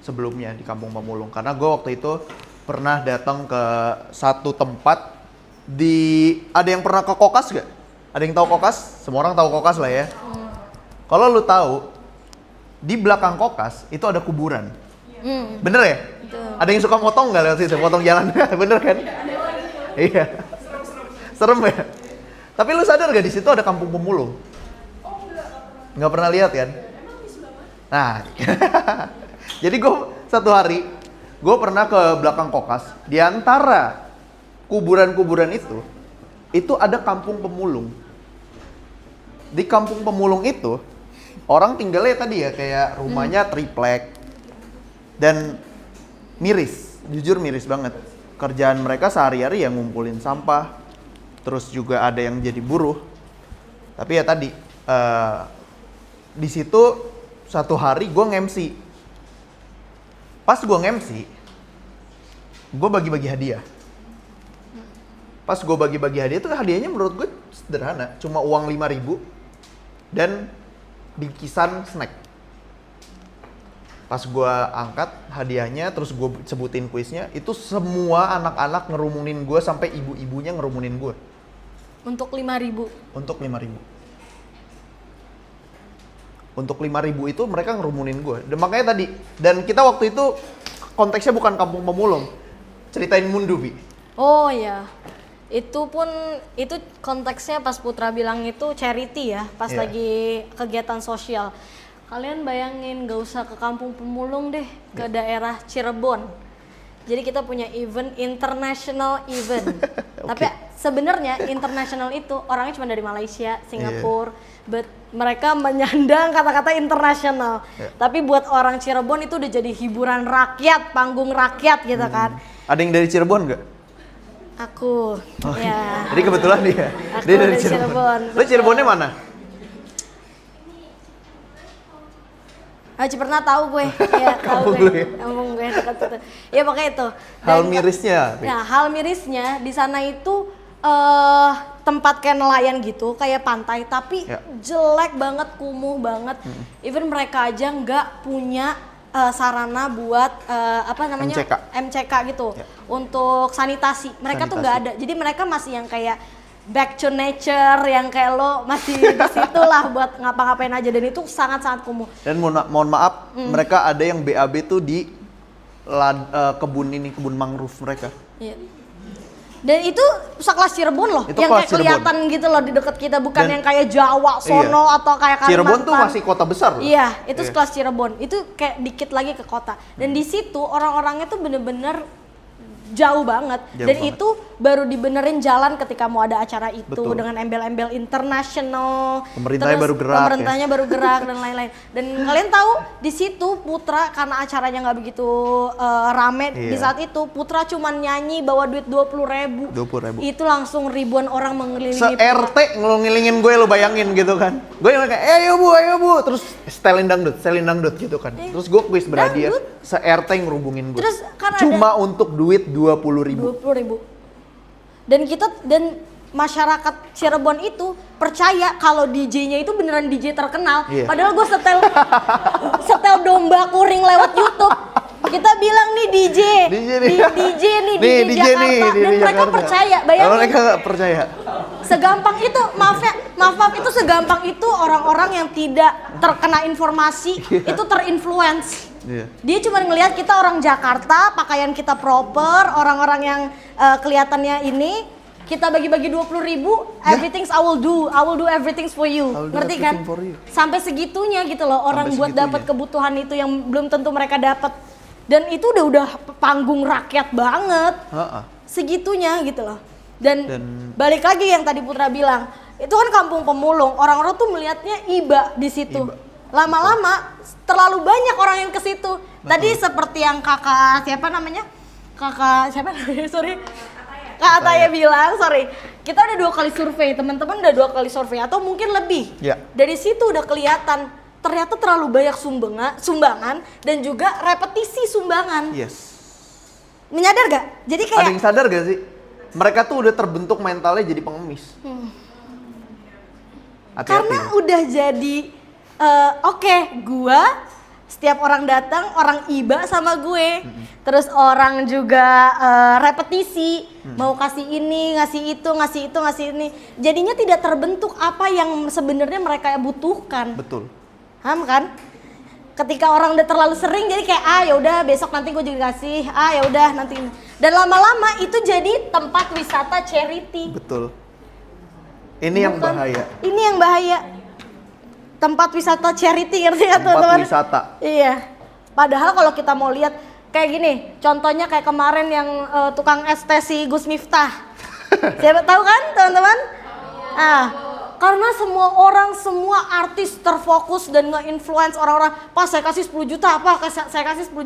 sebelumnya di Kampung Pemulung. Karena gue waktu itu pernah datang ke satu tempat ada yang pernah ke Kokas gak? Ada yang tahu Kokas? Semua orang tahu Kokas lah ya. Kalau lu tahu, di belakang Kokas itu ada kuburan. Bener ya? Betul. Ada yang suka motong nggak lewat situ? Motong jalan, bener kan? Iya. Serem ya? Tapi lu sadar gak di situ ada Kampung Pemulung? Nggak pernah lihat kan? Nah, jadi gue satu hari, gue pernah ke belakang Kokas. Di antara kuburan-kuburan itu ada Kampung Pemulung. Di Kampung Pemulung itu, orang tinggalnya tadi ya, kayak rumahnya triplek. Dan miris, jujur miris banget. Kerjaan mereka sehari-hari yang ngumpulin sampah. Terus juga ada yang jadi buruh. Tapi ya tadi, di situ satu hari gue nge-MC. Pas gue nge-MC, gue bagi-bagi hadiah. Pas gue bagi-bagi hadiah tuh hadiahnya menurut gue sederhana. Cuma uang 5.000 dan bingkisan snack. Pas gue angkat hadiahnya, terus gue sebutin kuisnya, itu semua anak-anak ngerumunin gue sampai ibu-ibunya ngerumunin gue. Untuk 5.000. Untuk 5.000. Untuk 5.000 itu mereka ngerumunin gue. Dan makanya tadi, dan kita waktu itu konteksnya bukan Kampung Pemulung. Ceritain Mundu, Bi. Oh iya. Itu konteksnya pas Putra bilang itu charity ya, pas lagi kegiatan sosial. Kalian bayangin gak usah ke Kampung Pemulung deh, ke daerah Cirebon. Jadi kita punya event, international event. Tapi sebenarnya international itu orangnya cuma dari Malaysia, Singapura, but mereka menyandang kata-kata internasional. Tapi buat orang Cirebon itu udah jadi hiburan rakyat, panggung rakyat gitu kan. Ada yang dari Cirebon nggak? Aku, ya. Jadi kebetulan dia dari Cirebon. Lo Cirebonnya mana? Pernah tahu gue, ya tahu gue, kampung gue dekat itu. Ya pokoknya itu. Hal mirisnya. Nah, hal mirisnya di sana itu tempat kayak nelayan gitu, kayak pantai, tapi jelek banget, kumuh banget. Even mereka aja nggak punya sarana buat MCK gitu untuk sanitasi. Mereka tuh nggak ada. Jadi mereka masih yang kayak back to nature, yang kayak lo masih di situ lah buat ngapa-ngapain aja, dan itu sangat-sangat kumuh. Dan mohon maaf, mereka ada yang BAB tuh di kebun mangrove mereka. Iya. Dan itu sekelas Cirebon loh, itu yang kayak kelihatan gitu loh di dekat kita, bukan yang kayak Jawa sono atau kayak Kalimantan. Cirebon tuh masih kota besar loh. Iya, itu sekelas Cirebon. Itu kayak dikit lagi ke kota. Dan di situ orang-orangnya tuh bener-bener jauh banget. Itu baru dibenerin jalan ketika mau ada acara itu. Betul. Dengan embel-embel internasional. Pemerintahnya baru gerak dan lain-lain. Dan kalian tahu di situ Putra, karena acaranya nggak begitu rame di saat itu, Putra cuman nyanyi bawa duit 20.000. Itu langsung ribuan orang mengelilingi. Se-RT ngelilingin gue, lo bayangin gitu kan. Gue yang kayak ayo bu, terus setelin dangdut gitu kan. Terus gue kuis berhadiah, se-RT ngerubungin gue. Terus kan cuma untuk duit 20.000. Dan masyarakat Cirebon itu percaya kalau DJ-nya itu beneran DJ terkenal. Padahal gue setel domba kuring lewat YouTube. Kita bilang nih DJ Jakarta. Dan mereka percaya. Bayangin. Mereka nggak percaya. Segampang itu, maaf itu segampang itu orang-orang yang tidak terkena informasi itu terinfluence. Dia cuma ngelihat kita orang Jakarta, pakaian kita proper, orang-orang yang kelihatannya ini, kita bagi-bagi 20.000, everything I will do everything for you. Ngerti kan? Sampai segitunya gitu loh, orang buat dapat kebutuhan itu yang belum tentu mereka dapat. Dan itu udah panggung rakyat banget. Segitunya gitu loh. Dan balik lagi yang tadi Putra bilang, itu kan Kampung Pemulung, orang-orang tuh melihatnya iba di situ. Lama-lama terlalu banyak orang yang ke situ. Tadi seperti yang Kak Ataya bilang, kita udah 2 kali survei, teman-teman udah 2 kali survei atau mungkin lebih. Dari situ udah kelihatan ternyata terlalu banyak sumbangan dan juga repetisi sumbangan. Menyadar gak? Jadi kayak ada yang sadar gak sih? Mereka tuh udah terbentuk mentalnya jadi pengemis. Karena udah jadi gua Setiap orang datang, orang iba sama gue. Terus orang juga repetisi, mau kasih ini, ngasih itu, ngasih ini. Jadinya tidak terbentuk apa yang sebenarnya mereka butuhkan. Betul. Paham kan? Ketika orang udah terlalu sering jadi kayak ya udah besok nanti gue juga kasih, ya udah nanti. Dan lama-lama itu jadi tempat wisata charity. Betul. Ini yang bahaya. Ini yang bahaya. Tempat wisata charity, ngerti ya Tempat teman-teman? wisata. Iya. Padahal kalau kita mau lihat kayak gini, contohnya kayak kemarin yang tukang es teh si Gus Miftah. Siapa tahu kan teman-teman? Karena semua orang, semua artis terfokus dan nge-influence orang-orang. Pas saya kasih 10 juta apa? Saya kasih 10